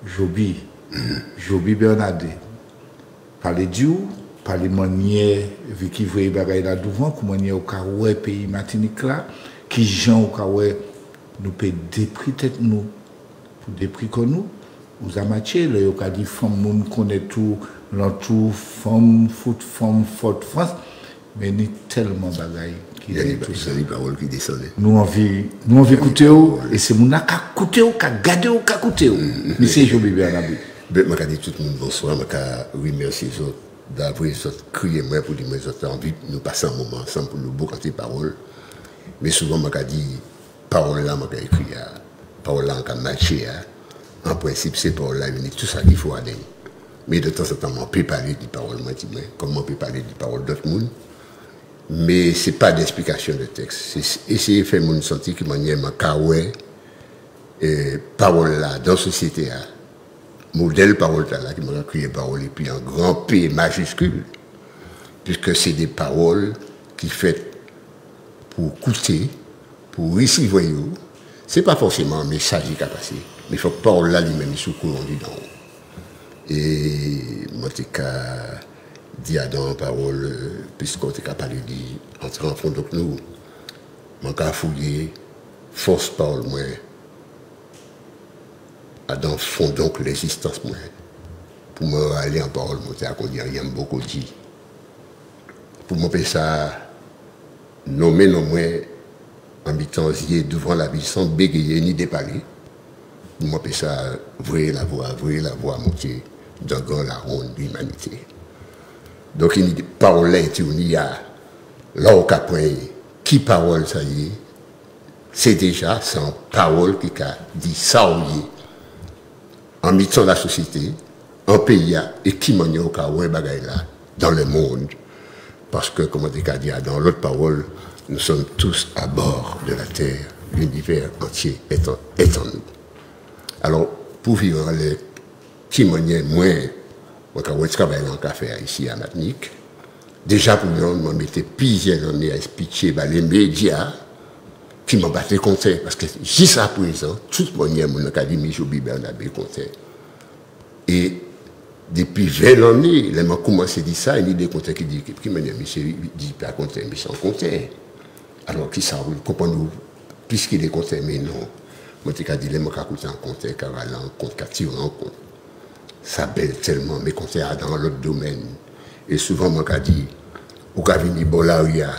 Joby Bernadette. Parler Dieu, parler manière, vu qu'il voyait bagaille là devant, comment manière au cas où pays Martinique là, qui gens au cas où nous peut dépris tête nous, pour dépris comme nous, aux amateurs, là, il y a dit femme, nous connaît tout, l'entour, femme, foot, femme, forte France, mais il y a tellement bagaille. Il y a des paroles qui descendent. Nous envie écouter, et c'est mon qui écouter, qui garder, qui écouter. Mais c'est Joby Bernadette. Je vais dire tout le monde bonsoir, je vais remercier les autres d'avoir crié moi pour dire que j'ai envie de nous passer un moment ensemble pour nous beaucoup de paroles. Mais souvent, je vais dire paroles là, je vais écrire, paroles là, je vais marcher. En principe, ces paroles là, il y a tout ça qu'il faut aller. Mais de temps en temps, on peut parler des paroles, comme on peut parler des paroles d'autres monde. Mais ce n'est pas d'explication de texte. C'est essayer de faire mon sentir que manière paroles là, dans la société, modèle parole là qui m'a crié parole et puis un grand P majuscule puisque c'est des paroles qui faites pour coûter pour recevoir c'est pas forcément un message qui a passé mais il faut que parole là lui-même sous courant du dans et moi t'ai dit à dans parole puisqu'on t'a parlé d'entrer en fond donc nous moi qu'a fouiller force parole moi dans le fond donc l'existence moi pour me aller en parole monter à dire rien beaucoup dit pour moi ça nommer non moins habitant devant la vie sans bégayer ni déparler pour moi ça ouvrir la voie monter dans la ronde de l'humanité donc il y a parole là il y a là au capin qui parole ça y est c'est déjà sans parole qui a dit ça ou en militant de la société, en pays, et qui m'a dit au cas où bagaille là, dans le monde. Parce que, comme on dit dans l'autre parole, nous sommes tous à bord de la terre, l'univers entier est en nous. Alors, pour vivre les qui m'a dit, moi, quand je travaille dans le café ici à Martinique, déjà pour nous, on mettait plusieurs années à expliquer les médias qui m'ont battu contre parce que jusqu'à présent, tout le monde mon académie Joby Bernadette contre. Et depuis 20 années, les gens commencé à dire ça, il y a des comptes qui disent qui me dit pas contre, mais sans compter. Alors qui ça, vous comprenez puisqu'il est contre, mais non. Moi, je dis les gens qui ont un compte, car là, un compte, qui en compte. Ça belle tellement, mais compter dans l'autre domaine. Et souvent, moi, je dis, vous avez venir Bolaria.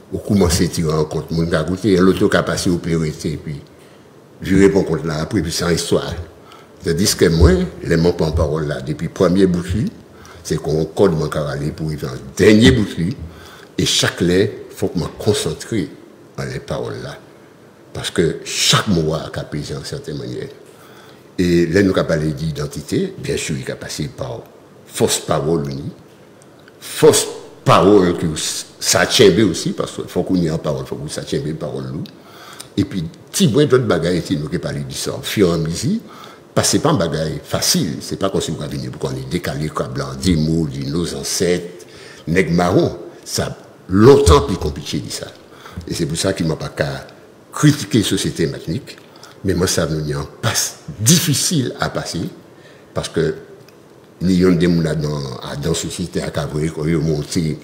Ou commencer à tirer en compte, mon gars, et l'autre qui a passé au PRT, puis je réponds contre là, après, puis c'est une histoire. C'est-à-dire que moi, les mots en parole là, depuis le premier bouchu, c'est qu'on code mon carré pour y faire un dernier bouchu, et chaque lettre, il faut que je me concentre dans les paroles là. Parce que chaque mot a pesé en certaine manière. Et là, nous avons parlé d'identité, bien sûr, il a passé par fausse parole, fausse parole que ça tient bien aussi, parce qu'il faut qu'on y ait en parole, il faut que ça tient bien parole. Et puis, si vous avez d'autres bagages, nous qui parlons de ça, fur et à mesure, parce que ce n'est pas un bagage facile, ce n'est pas comme si vous venez pour qu'on ait décalé, quoi, blanc, des mots, de nos ancêtres, nègres marrons, ça a longtemps plus compliqué de ça. Et c'est pour ça qu'il ne m'a pas qu'à critiquer la société martinique, mais moi, ça nous un passe difficile à passer, parce que nous avons des gens dans la société à Cavoué, qui ont monté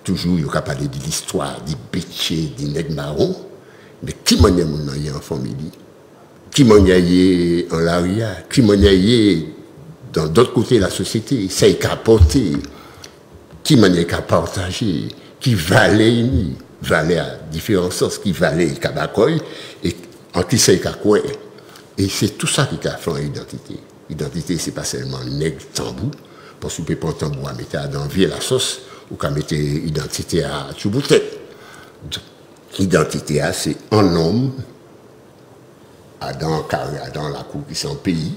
toujours, ils ont parlé de l'histoire, des péchés, des nègres marrons, mais qui m'a dit en famille, qui m'a dit en l'aria, qui m'a dit dans d'autres côtés de la société, c'est qu'à porter, qui m'a dit qu'à partager, qui valait à différents sens, qui valait qu'à bacoy, et en qui c'est qu'à quoi. Et c'est tout ça qui a fait l'identité. L'identité, ce n'est pas seulement nègre tambou, parce que vous pouvez prendre tambou à mettre dans vie la sauce, ou qu'à mettre identité à Tchouboutet. L'identité, c'est un homme, dans la cour qui c'est un pays,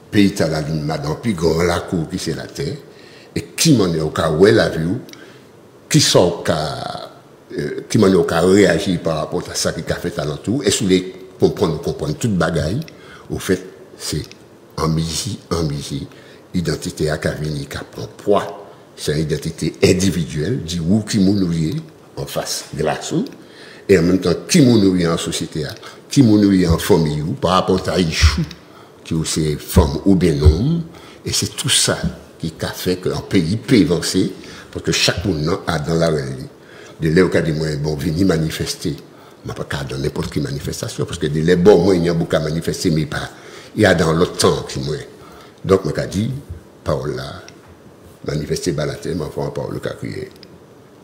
pays dans la ligne, dans plus grand la cour qui c'est la terre, et qui m'en est au cas où elle a vu, qui m'en est au cas réagir par rapport à ça qui a fait à l'entour, et sous les comprendre toute bagaille, au fait, c'est en musique, l'identité à Cavini qui prend poids, c'est une identité individuelle, dit où qui m'oublier en face grâce et en même temps qui m'oublier en société, qui m'oublier en famille, par rapport à Ichou, qui aussi femme ou bien homme, et c'est tout ça qui a fait qu'un pays peut avancer, parce que chaque monde a dans la réalité. De là, on dit, bon, venez manifester. Je ne peux pas dans n'importe quelle manifestation, parce que de là, bon, moi, il y a beaucoup à manifester, mais pas. Il y a dans l'autre temps que moi. Donc, je me dit, parole là, manifester par la terre, mais enfin, parole qui a crié,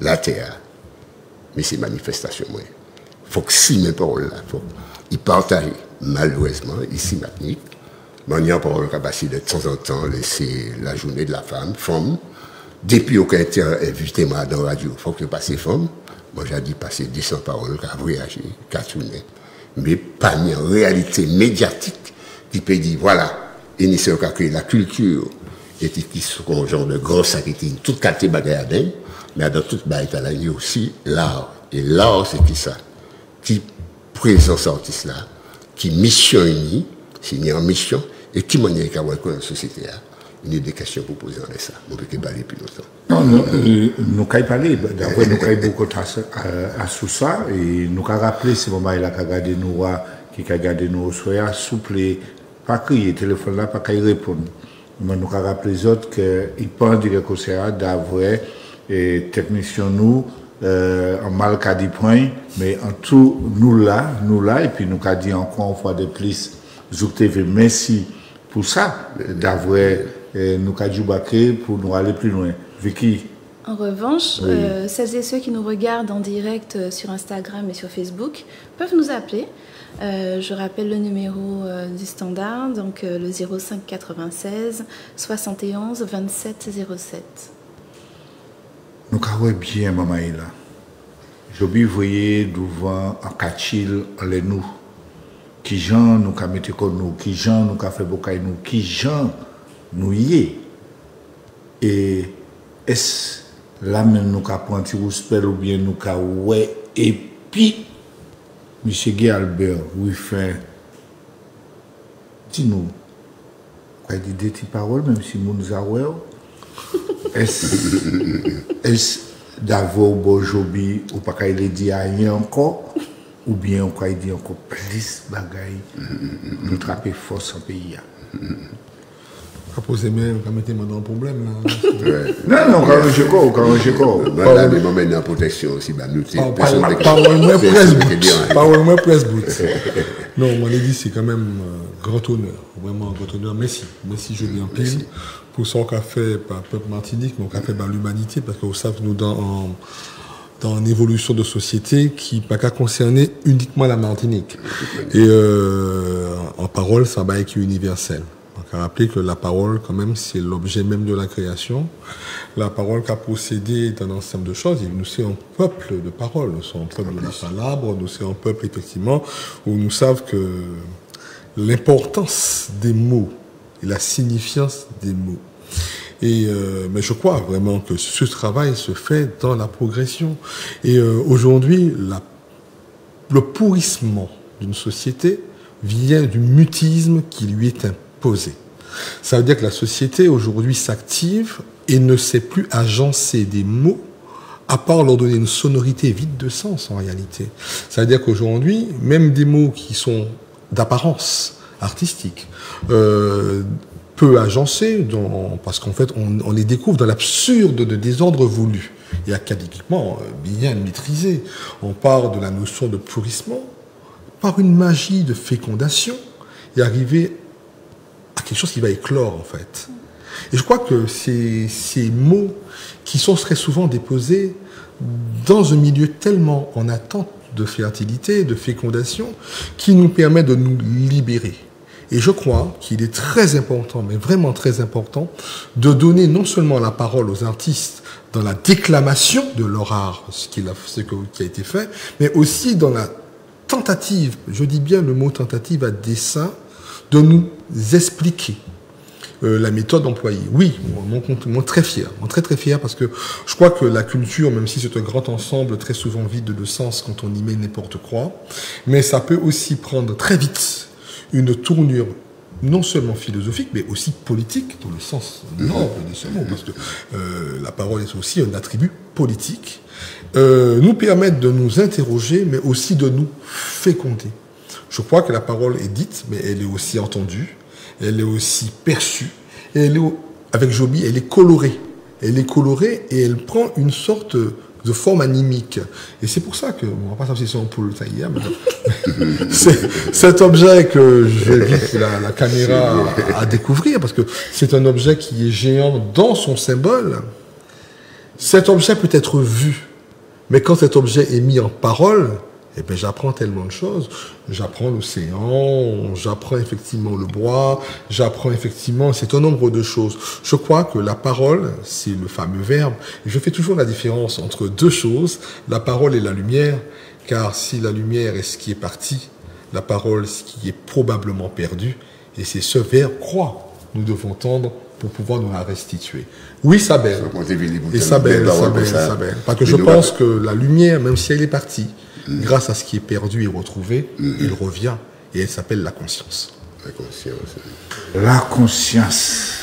la terre, mais c'est manifestation, moi. Il faut que si mes paroles là, ils partagent, malheureusement, ici, maintenant, mais il y a parole qui a passé de temps en temps, c'est la journée de la femme, depuis aucun invité moi dans la radio, il faut que je passe femme. Moi, j'ai dit passer 200 paroles, qui a voyagé, qui a tourné. Mais pas une réalité médiatique qui peut dire, voilà, initialement, qui a créé la culture, et qui sont un genre de gros sacrifice, toute qualité bagarre, mais dans toute bagarre, il y a aussi l'art. Et l'art, c'est qui ça? Qui présence artiste là, qui mission unie, c'est une mission, et qui manière qu'à voir la société là. Il y a des questions pour poser dans ça. On peut parler plus longtemps. Non, nous avons parlé. D'abord, nous avons beaucoup à sous ça. Et nous avons rappelé ce moment-là qui a gardé nous, qui a gardé nous, soyez souple, pas crier, téléphone là, pas qu'il répondre. Mais nous avons rappelé les autres qu'ils pensent dire que c'est d'avoir techniciens nous, en mal qu'à 10 points, mais en tout, nous là, et puis nous avons dit encore une fois de plus, Zouk TV, merci pour ça, d'avoir nous avons pour nous aller plus loin. Vicky. En revanche, oui. Celles et ceux qui nous regardent en direct sur Instagram et sur Facebook peuvent nous appeler. Je rappelle le numéro du standard, donc le 05 96 71 27 07. Nous avons bien, maman, là. Je vous voyez devant un kachil en nous. Qui gens nous avons mis comme nous, qui gens nous avons fait beaucoup nous, qui gens nous y est. Et est-ce là même nous avons pris un respect ou bien nous avons ouais. Et puis, M. Guy Albert, oui, fait, dis-nous, quoi dit des petites paroles, même si nous avons est-ce d'avoir Bojobi ou pas qu'il ait dit rien encore, ou bien on dit encore plus bagaille pour attraper force en pays. On poser même, on mettre dans un problème. Non, quand je cours. Là, les moments de protection aussi, nous, parole-moi presse bout. Non, on a dit c'est quand même grand honneur, vraiment un grand honneur. Merci je viens pile pour ce qu'a fait par le peuple martinique, mais qu'a fait par l'humanité, parce que vous savez, nous dans une évolution de société qui n'a qu'à concerner uniquement la Martinique. Et en parole, ça va être universel. Donc, à rappeler que la parole, quand même, c'est l'objet même de la création. La parole qui a procédé d'un ensemble de choses. Et nous sommes un peuple de parole. Nous sommes un peuple de la palabre. Nous sommes un peuple, effectivement, où nous savons que l'importance des mots et la signifiance des mots. Et mais je crois vraiment que ce travail se fait dans la progression. Et aujourd'hui, le pourrissement d'une société vient du mutisme qui lui est imposé. Ça veut dire que la société aujourd'hui s'active et ne sait plus agencer des mots à part leur donner une sonorité vide de sens en réalité. Ça veut dire qu'aujourd'hui, même des mots qui sont d'apparence artistique, peu agencés, parce qu'en fait, on les découvre dans l'absurde de désordre voulu et académiquement bien maîtrisé. On part de la notion de pourrissement par une magie de fécondation et arriver à quelque chose qui va éclore, en fait. Et je crois que ces mots qui sont très souvent déposés dans un milieu tellement en attente de fertilité, de fécondation, qui nous permet de nous libérer. Et je crois qu'il est très important, mais vraiment très important, de donner non seulement la parole aux artistes dans la déclamation de leur art, ce qui a été fait, mais aussi dans la tentative, je dis bien le mot tentative à dessein, de nous expliquer la méthode employée. Oui, moi très fier, très fier, parce que je crois que la culture, même si c'est un grand ensemble très souvent vide de sens quand on y met n'importe quoi, mais ça peut aussi prendre très vite une tournure non seulement philosophique, mais aussi politique, dans le sens noble de ce mot, parce que la parole est aussi un attribut politique, nous permettre de nous interroger, mais aussi de nous féconder. Je crois que la parole est dite, mais elle est aussi entendue. elle est aussi perçue, et avec Joby, elle est colorée. Elle est colorée et elle prend une sorte de forme animique. Et c'est pour ça que, on va pas savoir si c'est pour le tailler, mais cet objet que j'invite la caméra à découvrir, parce que c'est un objet qui est géant dans son symbole. Cet objet peut être vu, mais quand cet objet est mis en parole, eh bien, j'apprends tellement de choses. J'apprends l'océan, j'apprends effectivement le bois, j'apprends effectivement, c'est un nombre de choses. Je crois que la parole, c'est le fameux verbe. Et je fais toujours la différence entre deux choses, la parole et la lumière, car si la lumière est ce qui est parti, la parole, ce qui est probablement perdu, et c'est ce verbe croire, nous devons tendre pour pouvoir nous la restituer. Oui, Sabelle. Et Sabelle. Parce que je pense que la lumière, même si elle est partie, grâce à ce qui est perdu et retrouvé, il revient. Et elle s'appelle la conscience. La conscience. La conscience.